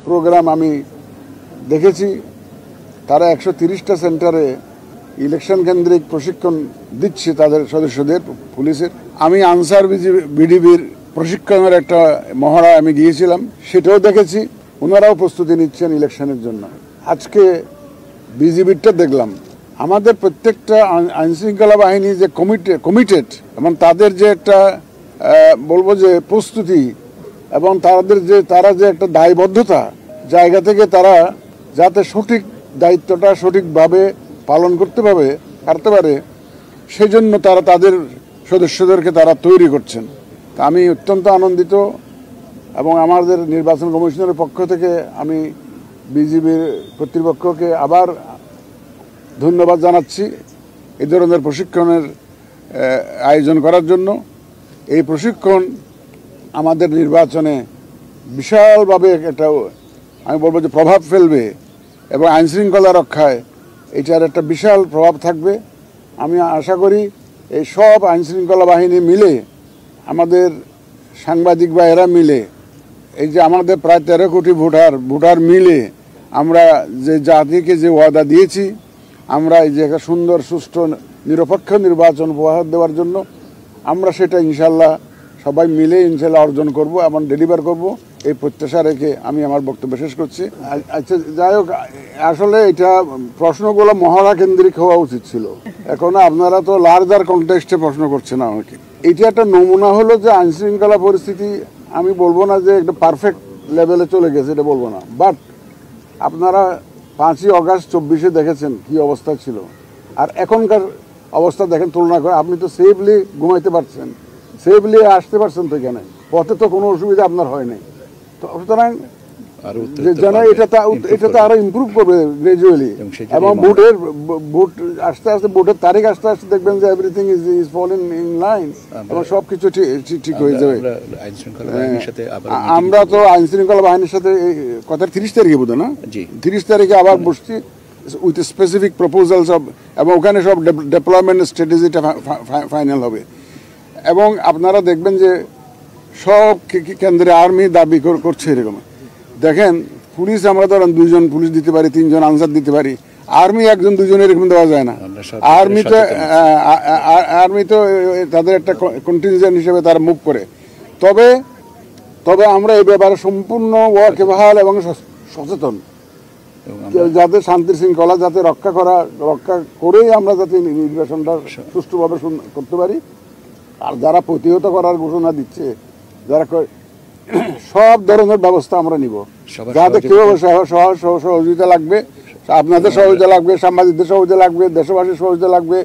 Programme আমি দেখেছি। তারা 130টা সেন্টারে ইলেকশন কেন্দ্রিক প্রশিক্ষণ দিচ্ছে তাদের সদস্যদের, পুলিশের। আমি আনসার বিডিবির প্রশিক্ষণের একটা মহড়া আমি গিয়েছিলাম, সেটাও দেখেছি। ওনারাও প্রস্তুতি নিচ্ছেন ইলেকশনের জন্য। আজকে বিজিবিরটা দেখলাম। আমাদের প্রত্যেকটা আইনশৃঙ্খলা বাহিনী যে কমিটেড এবং তাদের যে একটা বলবো যে প্রস্তুতি এবং তারা যে একটা দায়বদ্ধতা জায়গা থেকে তারা যাতে সঠিক দায়িত্বটা সঠিকভাবে পালন করতে পারে সেই জন্য তারা তাদের সদস্যদেরকে তারা তৈরি করছেন। তা আমি অত্যন্ত আনন্দিত এবং আমাদের নির্বাচন কমিশনের পক্ষ থেকে আমি বিজিবির কর্তৃপক্ষকে আবার ধন্যবাদ জানাচ্ছি এই ধরনের প্রশিক্ষণের আয়োজন করার জন্য। এই প্রশিক্ষণ আমাদের নির্বাচনে বিশালভাবে একটা আমি বলবো যে প্রভাব ফেলবে এবং আইনশৃঙ্খলা রক্ষায় এটার একটা বিশাল প্রভাব থাকবে। আমি আশা করি এই সব আইনশৃঙ্খলা বাহিনী মিলে, আমাদের সাংবাদিক ভাইয়েরা মিলে, এই যে আমাদের প্রায় 13 কোটি ভোটার মিলে আমরা যে জাতিকে যে ওয়াদা দিয়েছি, আমরা এই যে একটা সুন্দর সুষ্ঠু নিরপেক্ষ নির্বাচন উপহার দেওয়ার জন্য আমরা সেটা ইনশাল্লাহ সবাই মিলে ইনশাল্লাহ অর্জন করব এবং ডেলিভার করব, এই প্রত্যাশা রেখে আমি আমার বক্তব্য শেষ করছি। আচ্ছা, যাই হোক, আসলে এটা প্রশ্নগুলো মহড়া কেন্দ্রিক হওয়া উচিত ছিল। এখন আপনারা তো লার্জার কনটেক্সটে প্রশ্ন করছেন আমাকে। এটা একটা নমুনা হলো যে আইনশৃঙ্খলা পরিস্থিতি, আমি বলবো না যে একটা পারফেক্ট লেভেলে চলে গেছে, এটা বলবো না, বাট আপনারা 5ই অগাস্ট 24-এ দেখেছেন কি অবস্থা ছিল, আর এখনকার অবস্থা দেখেন, তুলনা করে আপনি তো সেফলি ঘুমাইতে পারছেন, সেফলি আসতে পারছেন তো, এখানে পথে তো কোনো অসুবিধা আপনার হয় নাই। তো সুতরাং যেন এটা তো আরো ইমপ্রুভ করবে গ্রাজুয়ালি, এবং ভোট আস্তে আস্তে, ভোটের তারিখ আস্তে আস্তে দেখবেন যে everything is falling in line এবং সবকিছু ঠিক হয়ে যাবে। আমরা তো আইন শৃঙ্খলা বাহিনীর সাথে কথা 30 তারিখে বোধ না, 30 তারিখে আবার বসছি উইথ স্পেসিফিক প্রপোজাল সব, এবং ওখানে সব ডেভেলপমেন্ট স্ট্র্যাটেজিটা ফাইনাল হবে। এবং আপনারা দেখবেন যে সব কেন্দ্রে আর্মি দাবি করছে এরকম। দেখেন, পুলিশ আমরা ধরেন 2 জন পুলিশ দিতে পারি, 3 জন আনসার দিতে পারি, আর্মি 1 জন 2 জন এরকম দেওয়া যায় না। আর্মি তো তাদের একটা কন্টিনজেন্ট হিসেবে তারা মুভ করে। তবে আমরা এই ব্যাপারে সম্পূর্ণ ওয়াকিবহাল এবং সচেতন, যাতে শান্তি শৃঙ্খলা যাতে রক্ষা করেই আমরা যাতে নির্বাচনটা সুষ্ঠুভাবে করতে পারি। আর যারা প্রতিহত করার ঘোষণা দিচ্ছে, যারা সব ধরনের ব্যবস্থা আমরা নিব, যাতে কেউ সহযোগিতা লাগবে, আপনাদের সহযোগিতা লাগবে, সাংবাদিকদের সহযোগিতা লাগবে, দেশবাসীর সহযোগিতা লাগবে।